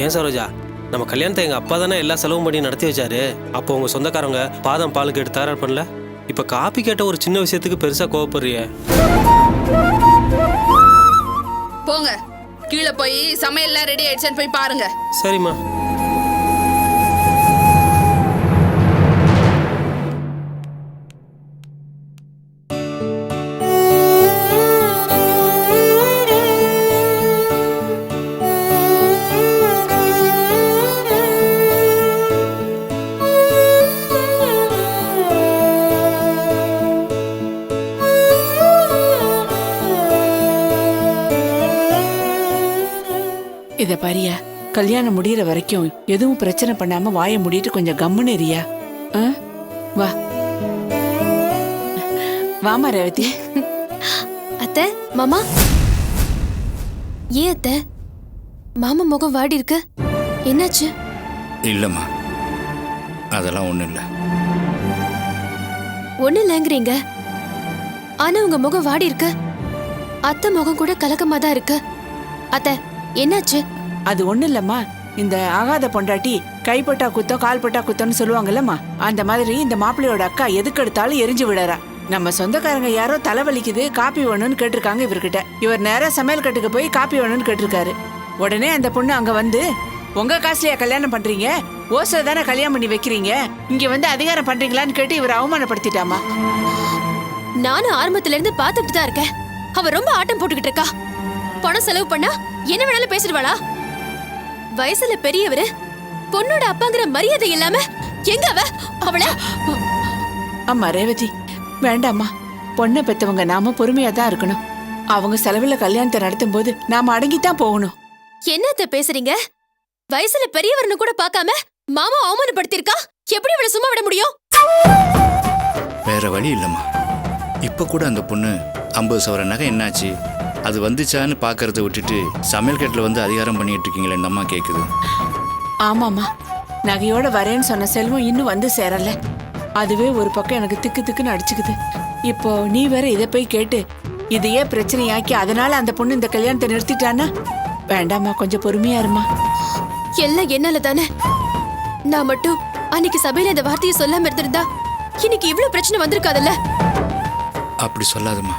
ஏன் சரோஜா, நம்ம கல்யாணத்தை எங்கள் அப்பா தானே எல்லா செலவும் பண்ணி நடத்தி வச்சாரு. அப்போ உங்கள் சொந்தக்காரங்க பாதம் பால் கேட்டு தயார் பண்ணல. இப்போ காப்பி கேட்ட ஒரு சின்ன விஷயத்துக்கு பெருசாக கோவப்படுறிய. போங்க, கீழே போய் சமையல்லாம் ரெடி ஆயிடுச்சுன்னு போய் பாருங்க. சரிம்மா. இத பாரியா, கல்யாணம் முடியற வரைக்கும் எதுவும் பிரச்சனை பண்ணாம வாயை மூடிட்டு கொஞ்சம் கம்முன்னு இருயா. வா வாமா ரேவதி. அத்தை, மாமா. ஏன் அத்தை, மாமா முகம் வாடி இருக்கு, என்னாச்சு? இல்லம்மா, அதெல்லாம் ஒண்ணும் இல்ல. ஒண்ணு இல்லைங்கிறீங்க, ஆனா உங்க முகம் வாடி இருக்கு. அத்தை முகம் கூட கலக்கமா தான் இருக்கு. அத்தை, என்னாச்சு? அது ஒண்ணு இல்லம்மா, இந்த ஆகாத பொண்டாட்டி கைப்பட்டா குத்தம் கால்பட்டா குத்தம்னு சொல்லுவாங்கல்லம்மா, அந்த மாதிரி இந்த மாப்பிள்ளையோட அக்கா எதுக்கு எடுத்தாலும் எரிஞ்சு விடறா. நம்ம சொந்தக்காரங்க யாரோ தலைவலிக்குது காப்பி வேணும்னு கேட்டிருக்காங்க இவர்கிட்ட. இவர் நேரா சமையல் கட்டுக்கு போய் காப்பி வேணும்னு கேட்டிருக்காரு. உடனே அந்த பொண்ணு அங்க வந்து, உங்க காசுலயா கல்யாணம் பண்றீங்க, ஓசை தானே கல்யாணம் பண்ணி வைக்கிறீங்க, இங்க வந்து அதிகாரம் பண்றீங்களான்னு கேட்டு இவர் அவமானப்படுத்திட்டாமா. நானும் ஆரம்பத்துல இருந்து பாத்துட்டு தான் இருக்கேன். அவ ரொம்ப ஆட்டம் போட்டுக்கிட்டு இருக்கா. பணம் செலவு பண்ணா என்ன வேணாலும் பேசிடுவாளா? வயசுல பெரியவரு, பொண்ணோட அப்பாங்கிற மரியாதை இல்லாம எங்க அவள? அம்மா ரேவதி, வேண்டாம்மா. பொண்ணை பெத்தவங்க நாம பொறுமையா தான் இருக்கணும். அவங்க செலவுல கல்யாணத்தை நடத்தும் போது நாம அடங்கித்தான் போகணும். என்னத்த பேசுறீங்க? வயசுல பெரியவர்னு கூட பார்க்காம மாமா அவமானப்படுத்திருக்கா. எப்படி அவளை சும்மா விட முடியும்? வேற வழி இல்லம்மா. இப்ப கூட அந்த பொண்ணு 50 சவர நகை என்னாச்சு, அது வந்துச்சான்னு பாக்கறத விட்டுட்டு சமையல் கட்டில் வந்து அதிகாரம் பண்ணிட்டு இருக்கீங்களே இந்த அம்மா கேக்குது. ஆமாம்மா, நகையோட வரேன்னு சொன்ன செல்வம் இன்னும் வந்து சேரல. அதுவே ஒரு பக்கம் எனக்கு திக்கு திக்குன்னு அடிச்சுக்குது. இப்போ நீ வேற இதை போய் கேட்டு இதையே பிரச்சனையாக்கி அதனால அந்த பொண்ணு இந்த கல்யாணத்தை நிறுத்திட்டான்னா வேண்டாம்மா, கொஞ்சம் பொறுமையா இருமா. எல்லாம் என்னால தானே. நான் மட்டும் அன்னைக்கு சபையில இந்த வார்த்தையை சொல்லாம இருந்திருந்தா இன்னைக்கு இவ்வளவு பிரச்சனை வந்திருக்காதுல்ல. அப்படி சொல்லாதம்மா.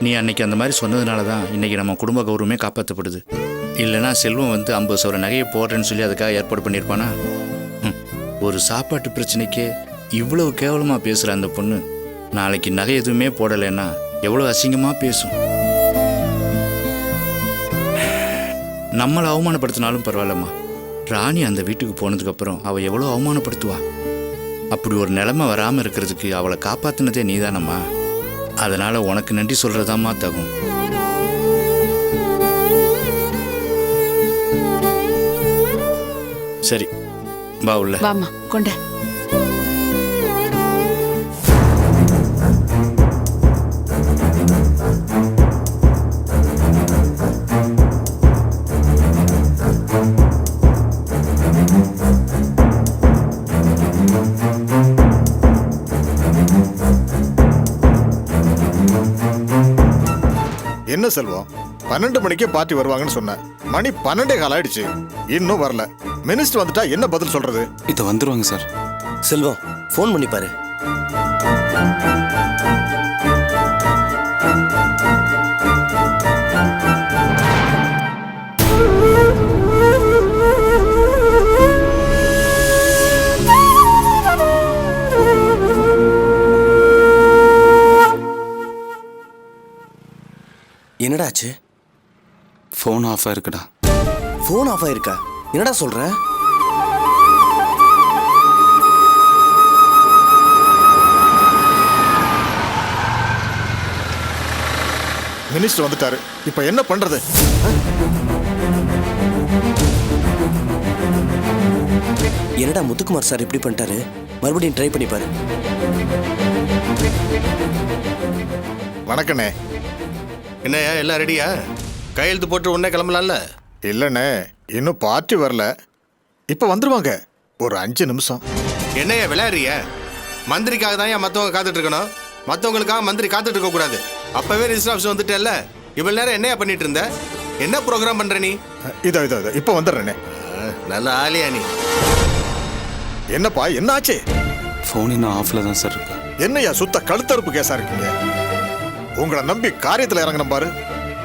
நீ அன்னைக்கு அந்த மாதிரி சொன்னதுனால தான் இன்னைக்கு நம்ம குடும்ப கௌரவமே காப்பாற்றப்படுது. இல்லைனா செல்வம் வந்து 50 சவர நகையை போடுறேன்னு சொல்லி அதுக்காக ஏற்பாடு பண்ணியிருப்பானா? ஒரு சாப்பாட்டு பிரச்சனைக்கே இவ்வளவு கேவலமா பேசுற அந்த பொண்ணு நாளைக்கு நகை எதுவுமே போடலைன்னா எவ்வளவு அசிங்கமா பேசும். நம்மளை அவமானப்படுத்தினாலும் பரவாயில்லம்மா, ராணி அந்த வீட்டுக்கு போனதுக்கு அப்புறம் அவ எவ்வளவு அவமானப்படுத்துவா. அப்படி ஒரு நிலைமை வராம இருக்கிறதுக்கு அவளை காப்பாத்தினதே நீதானம்மா. அதனால உனக்கு நன்றி சொல்றதாம்மா தகும். சரி வா உள்ள. வாமா, கொண்ட. என்ன செல்வம், 12 மணிக்கே பார்ட்டி வருவாங்கன்னு சொன்ன, மணி 12:15 ஆயிடுச்சு, இன்னும் வரல. மினிஸ்டர் வந்துட்டா என்ன பதில் சொல்றது? இத வந்துருவாங்க சார். செல்வம், ஃபோன் பண்ணி பாரு. என்னடா ஆச்சு? ஃபோன் ஆஃப் ஆயிருக்குடா. ஃபோன் ஆஃப் ஆயிருக்கா? என்னடா சொல்ற? மினிஸ்டர் வந்துட்டாரு, இப்ப என்ன பண்றது? என்னடா முத்துக்குமார் சார் இப்படி பண்ணிட்டாரு? மறுபடியும் ட்ரை பண்ணி பாரு. வணக்கண்ணே. என்னையா எல்லாம் ரெடியா? கையெழுத்து போட்டு உடனே கிளம்பலாம்ல? இல்லண்ணே, இன்னும் பார்ட்டி வரல. இப்ப வந்துருவாங்க, ஒரு 5 நிமிஷம். என்னையா விளையாடுறிய? மந்திரிக்காக தான் ஏன் மற்றவங்க காத்துட்டு இருக்கணும், மற்றவங்களுக்காக மந்திரி காத்துட்டு இருக்க கூடாது. அப்பவே ரிஜிஸ்டர் ஆஃபீஸ் வந்துட்டேல்ல, இவ்வளவு நேரம் என்னையா பண்ணிட்டு இருந்த? என்ன ப்ரோக்ராம் பண்ற நீ? இதோ இப்ப வந்துடுறேனே. நல்ல ஆளியா நீ. என்னப்பா என்ன ஆச்சு? ஃபோன் இன்னும் ஆஃப்ல தான் சார் இருக்கு. என்னையா சுத்த கழுத்தறுப்பு கேஸா இருக்கீங்க? உங்களை நம்பி காரியத்துல இறங்கணும் பாரு.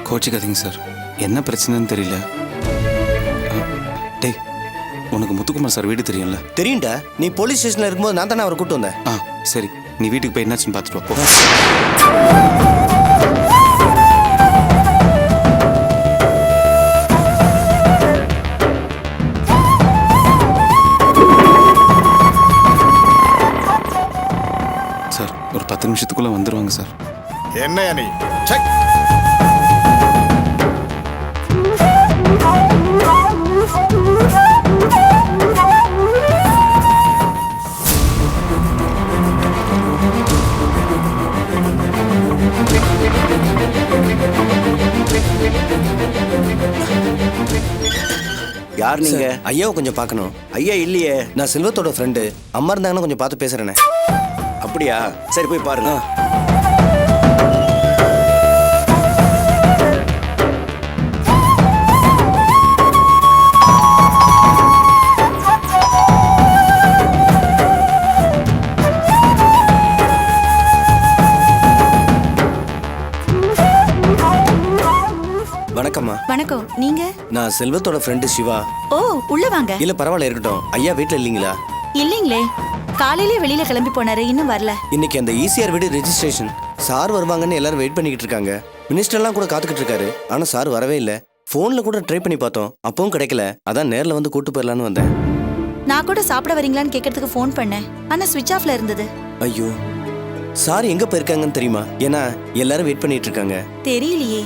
கோச்சிக்காதீங்க சார், என்ன பிரச்சனைன்னு தெரியல. டேய், உனக்கு முத்துக்குமார் சார் வீடு தெரியும்ல? தெரியும்டா, நீ போலீஸ் ஸ்டேஷன்ல இருக்கும்போது நான் தானே அவரை கூட்டு வந்தேன். சரி, நீ வீட்டுக்கு போய் என்னாச்சுன்னு பார்த்துட்டு வா, போ. சார், ஒரு 10 நிமிஷத்துக்குள்ள வந்துருவாங்க சார். என்னையா நீ? செக். யார் நீங்க? ஐயாவை கொஞ்சம் பார்க்கணும். ஐயா இல்லையே. நான் செல்வத்தோட ஃப்ரெண்டு. அம்மா இருந்தாங்கன்னா கொஞ்சம் பார்த்து பேசுறேனே. அப்படியா? சரி, போய் பாருங்க. வணக்கம்மா. வணக்கம். நீங்க? நான் செல்வத்தோட ஃப்ரெண்டு சிவா. ஓ, உள்ள வாங்க. இல்ல பரவாயில்ல, இருக்கட்டும். ஐயா வீட்டுல இல்லீங்களா? இல்லீங்களே, காலையிலே வெளியில கிளம்பி போனாரு, இன்னும் வரல. இன்னைக்கு அந்த ஈசிஆர் வீடு ரெஜிஸ்ட்ரேஷன். சார் வருவாங்கன்னு எல்லாரும் வெயிட் பண்ணிக்கிட்டு இருக்காங்க. மினிஸ்டர்லாம் கூட காத்துக்கிட்டு இருக்காரு. ஆனா சார் வரவே இல்லை. போன்ல கூட ட்ரை பண்ணி பார்த்தோம், அப்பவும் கிடைக்கல. அதான் நேர்ல வந்து கூட்டு போயிடலான்னு வந்தேன். நான் கூட சாப்பிட வரீங்களான்னு கேட்கறதுக்கு ஃபோன் பண்ணேன், ஆனா ஸ்விட்ச் ஆஃப்ல இருந்தது. ஐயோ, சார் எங்க போயிருக்காங்கன்னு தெரியுமா? ஏன்னா எல்லாரும் வெயிட் பண்ணிட்டு இருக்காங்க. தெரியலையே,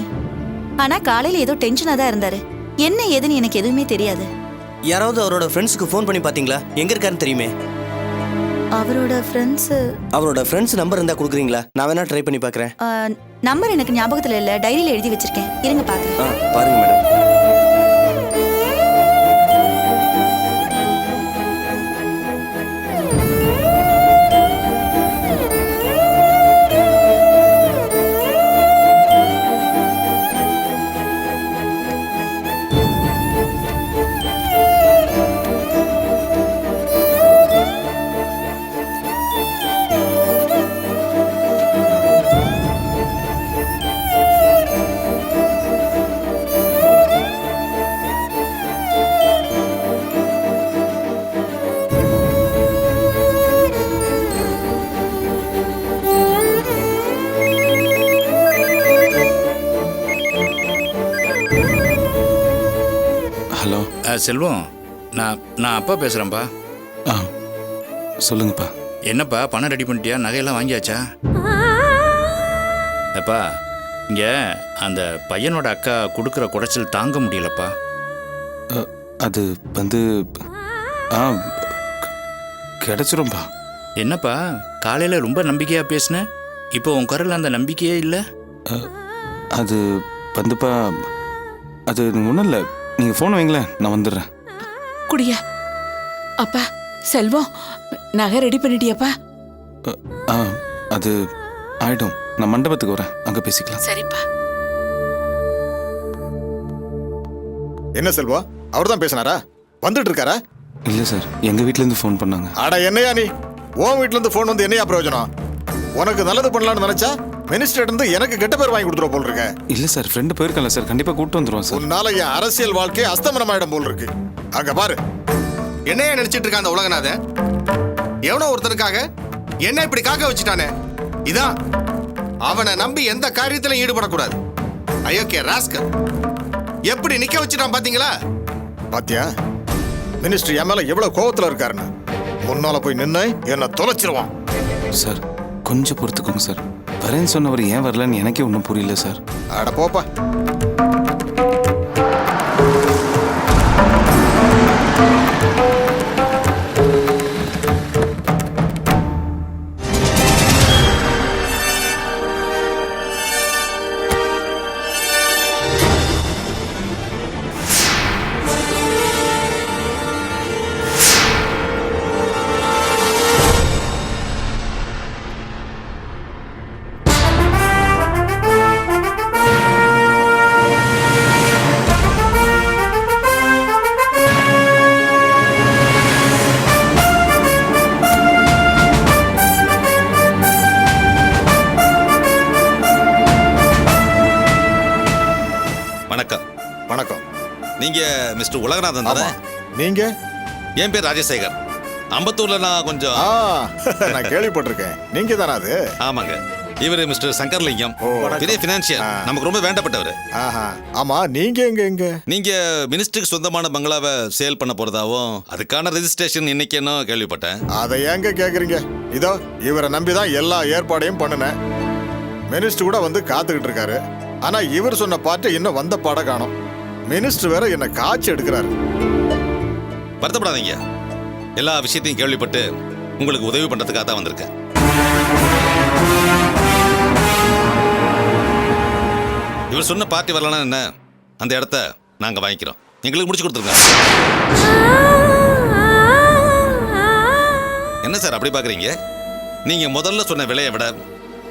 ஆனா காலையில ஏதோ டென்ஷனா தான் இருந்தாரு. என்ன ஏதுன்னு எனக்கு எதுவுமே தெரியாது. யாராவது அவரோட ஃப்ரெண்ட்ஸுக்கு ஃபோன் பண்ணி பாத்தீங்களா? எங்க இருக்காருன்னு தெரியுமே. அவரோட ஃப்ரெண்ட்ஸ் நம்பர் இருந்தா கொடுக்குறீங்களா? நான் வேணா ட்ரை பண்ணி பார்க்கறேன். நம்பர் எனக்கு ஞாபகத்துல இல்ல, டைரியில எழுதி வச்சிருக்கேன். இருங்க பாக்குறேன். பாருங்க மேடம். ஹலோ செல்வம், நான் அப்பா பேசுகிறேன்ப்பா. சொல்லுங்கப்பா. என்னப்பா, பணம் ரெடி பண்ணிட்டியா? நகையெல்லாம் வாங்கியாச்சா? அப்பா, இங்கே அந்த பையனோட அக்கா கொடுக்குற குடைச்சல் தாங்க முடியலப்பா. அது வந்து கிடைச்சிரும்பா. என்னப்பா, காலையில் ரொம்ப நம்பிக்கையாக பேசினேன், இப்போ உன் குரல் அந்த நம்பிக்கையே இல்லை. அது வந்துப்பா, அது ஒன்றும் இல்லை. நீங்கள் ஃபோன் வைங்களேன், நான் வந்துடுறேன். குடியா? அப்பா செல்வம், நகை ரெடி பண்ணிட்டியாப்பா? அது ஆயிடும். நான் மண்டபத்துக்கு வரேன், அங்கே பேசிக்கலாம். சரிப்பா. என்ன செல்வா, அவர் தான் பேசினாரா? வந்துட்டு இருக்காரா? இல்லை சார், எங்கள் வீட்டிலேருந்து ஃபோன் பண்ணாங்க. அட என்னையா நீ? உன் வீட்டுல இருந்து ஃபோன் வந்து என்னையா பிரயோஜனம்? உனக்கு நல்லது பண்ணலாம்னு நினைச்சா மினிஸ்டர் இருந்து எனக்கு கெட்ட பேர் வாங்கி கொடுத்துருவ போல் இருக்க. இல்லை சார், ஃப்ரெண்டு போயிருக்கல சார், கண்டிப்பாக கூப்பிட்டு வந்துடுவோம் சார். உன்னால என் அரசியல் வாழ்க்கை அஸ்தமனமாயிடும் போல் இருக்கு. அங்க பாரு, என்னையா நினைச்சிட்டு இருக்க அந்த உலகநாதன்? எவனோ ஒருத்தனுக்காக என்ன இப்படி காக்க வச்சுட்டானே. இதான் அவனை நம்பி எந்த காரியத்திலும் ஈடுபடக்கூடாது. அயோக்கிய ராஸ்கல் எப்படி நிக்க வச்சுட்டான் பாத்தீங்களா? பாத்தியா மினிஸ்டர் என் மேல எவ்வளவு கோவத்துல இருக்காருன்னு. முன்னால போய் நின்னு என்ன தொலைச்சிருவான். சார், கொஞ்சம் பொறுத்துக்கோங்க சார். வரேன்னு சொன்னவர் ஏன் வரலன்னு எனக்கே ஒன்றும் புரியல சார். அட போப்பா. நீங்க மிஸ்டர் உலகநாதன் தானே? நீங்க? என் பேர் ராஜசேகர். அம்பத்தூர்ல நான் கொஞ்சம் நான் கேள்விப்பட்டிருக்கேன். நீங்க தானே அது? ஆமாங்க. இவர் மிஸ்டர் சங்கர்லிங்கம், பெரிய பினான்சியர், நமக்கு ரொம்ப வேண்டப்பட்டவர். ஆமா, நீங்க எங்க? நீங்க மினிஸ்டருக்கு சொந்தமான பங்களாவை சேல் பண்ண போறதாவும் அதுக்கான ரெஜிஸ்ட்ரேஷன் இன்னைக்கு என்ன கேள்விப்பட்டேன். அதை ஏங்க கேக்குறீங்க? இதோ இவரை நம்பிதான் எல்லா ஏற்பாடையும் பண்ணினேன். மினிஸ்டர் கூட வந்து காத்துக்கிட்டு இருக்காரு. ஆனா இவர் சொன்ன பாட்டு இன்னும் வந்த பாட காணோம். மினிஸ்டர் வேற என்ன காட்சி எடுக்கிறாரு. வருத்தப்படாதீங்க, எல்லா விஷயத்தையும் கேள்விப்பட்டு உங்களுக்கு உதவி பண்றதுக்காக தான் வந்திருக்கேன். இவர் சொன்ன பார்ட்டி வரலன்னா என்ன, அந்த இடத்த நாங்க வாங்கிக்கிறோம். எங்களுக்கு முடிச்சு கொடுத்துருங்க. என்ன சார் அப்படி பாக்குறீங்க? நீங்க முதல்ல சொன்ன விலையை விட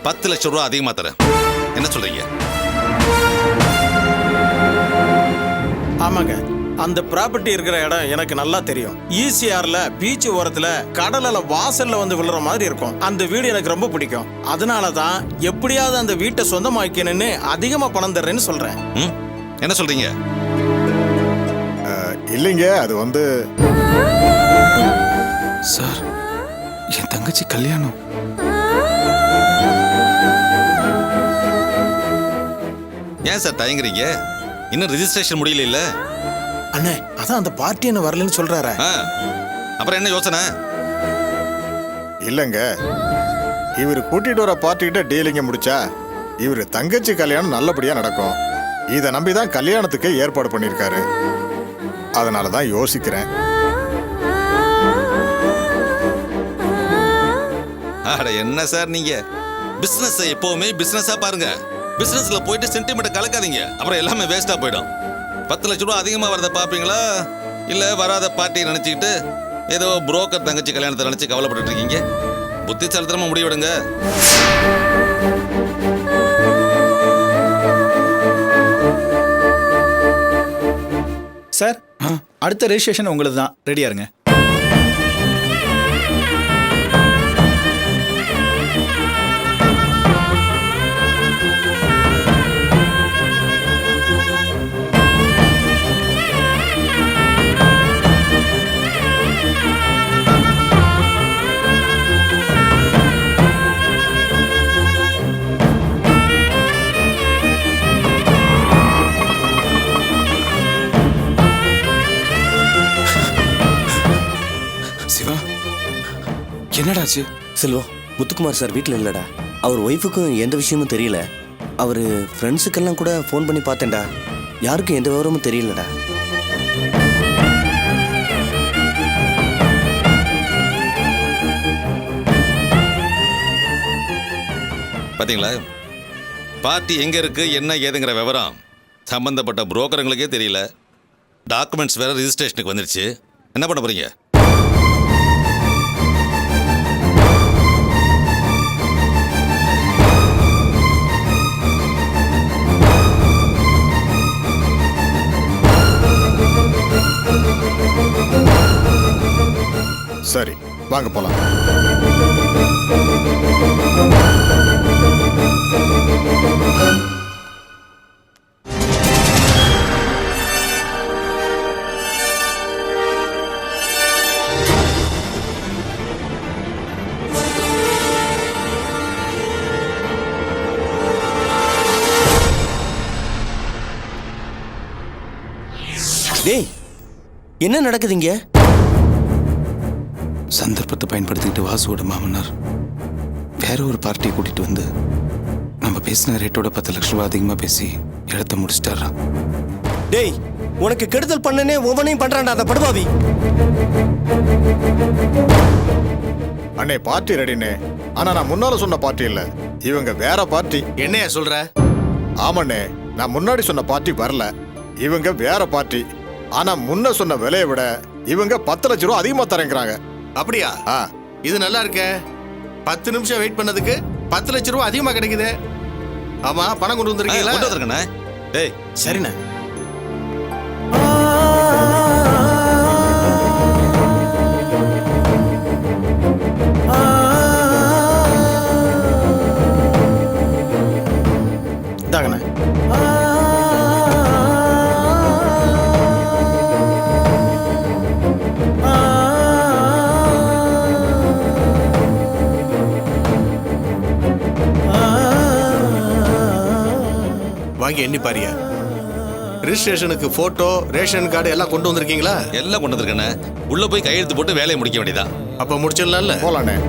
10 லட்சம் ரூபா அதிகமா தரேன். என்ன சொல்றீங்க? ஆமாங்க, அந்த ப்ராப்பர்ட்டி இருக்கிற இடம் எனக்கு நல்லா தெரியும். ஈசிஆர்ல பீச் ஓரத்துல கடல்ல வாசல்ல வந்து விழுற மாதிரி இருக்கும். அந்த வீடு எனக்கு ரொம்ப பிடிக்கும். அதனாலதான் எப்படியாவது அந்த வீட்டை சொந்தமாக்கணும்னு அதிகமா பணம் தர்றேன்னு சொல்றேன். என்ன சொல்றீங்க? இல்லைங்க, அது வந்து சார், என் தங்கச்சி கல்யாணம். ஏன் சார் தயங்குறீங்க? இன்னும் ரெஜிஸ்ட்ரேஷன் முடியல இல்ல? அண்ணே, அதான் அந்த பார்ட்டி என்ன வரலன்னு சொல்றாரு. அப்புறம் என்ன யோசனை? இல்லங்க, இவர் கூட்டிட்டு வர பார்ட்டிகிட்ட டீலிங்க முடிச்சா இவர் தங்கச்சி கல்யாணம் நல்லபடியா நடக்கும். இதை நம்பிதான் கல்யாணத்துக்கு ஏற்பாடு பண்ணிருக்காரு. அதனாலதான் யோசிக்கிறேன். அட என்ன சார் நீங்க, பிசினஸ் எப்பவுமே பிசினஸா பாருங்க. பிசினஸ்ல போயிட்டு சென்டிமெண்ட் கலக்காதீங்க, அப்புறம் எல்லாமே வேஸ்டா போயிடும். 10 லட்சம் ரூபா அதிகமா வரத பாப்பீங்களா, இல்ல வராத பார்ட்டி நினைச்சுக்கிட்டு ஏதோ புரோக்கர் தங்கச்சி கல்யாணத்தை நினைச்சு கவலைப்பட்டு இருக்கீங்க? புத்திசாலித்தனமா முடிவெடுங்க. சார், அடுத்த ரெஜிஸ்ட்ரேஷன் உங்களுக்கு தான். ரெடியா இருங்க. என்னடாச்சு? செல்வம், முத்துக்குமார் சார் வீட்டில் இல்லடா. அவர் ஒய்ஃபுக்கும் எந்த விஷயமும் தெரியல. அவர் ஃப்ரெண்ட்ஸுக்கெல்லாம் கூட ஃபோன் பண்ணி பார்த்தேன்டா. யாருக்கும் எந்த விவரமும் தெரியலடா. பாத்தீங்களா, பார்ட்டி எங்க இருக்கு என்ன ஏதுங்கிற விவரம் சம்பந்தப்பட்ட புரோக்கருங்களுக்கே தெரியல. டாக்குமெண்ட்ஸ் வேற ரெஜிஸ்ட்ரேஷனுக்கு வந்துருச்சு. என்ன பண்ண போறீங்க? சரி, வாங்க போலாம். டேய், என்ன நடக்குதுங்க? சந்தர்ப்பத்தை பயன்படுத்திக்கிட்டு வாசுவோட மாமனார் வேற ஒரு பார்ட்டியை கூட்டிட்டு வந்து நம்ம பேசின ரேட்டோட 10 லட்சம் ரூபாய் அதிகமா பேசி இடத்த முடிச்சிட்டாரா. டேய், உனக்கு கெடுதல் பண்ணனே ஒவ்வொன்றையும் பண்றான்டா அந்த படுபாவி. அண்ணே, பார்ட்டி ரெடினே. ஆனா நான் முன்னால சொன்ன பார்ட்டி இல்ல, இவங்க வேற பார்ட்டி. என்னையா சொல்ற? ஆமாண்ணே, நான் முன்னாடி சொன்ன பார்ட்டி வரல. இவங்க வேற பார்ட்டி. ஆனா முன்ன சொன்ன விலையை விட இவங்க 10 லட்சம் ரூபாய் அதிகமா தரேங்கிறாங்க. அப்படியா? இது நல்லா இருக்க. 10 நிமிஷம் வெயிட் பண்ணதுக்கு 10 லட்சம் ரூபாய் அதிகமா கிடைக்குது. ஆமா, பணம் கொண்டு வந்திருக்கீங்களா? கொண்டு வந்திருக்கேண்ணே. டேய், சரிண்ணே. இதாங்கண்ணே. வாங்கி எண்ணி பாரியா. ரிஜிஸ்ட்ரேஷனுக்கு போட்டோ, ரேஷன் கார்டு எல்லாம் கொண்டு வந்திருக்கீங்களா? எல்லாம் கொண்டு வந்திருக்கேண்ணே. உள்ள போய் கையெழுத்து போட்டு வேலையை முடிக்க வேண்டியதா. அப்ப முடிச்சிடலாம்ல. போலாண்ணே.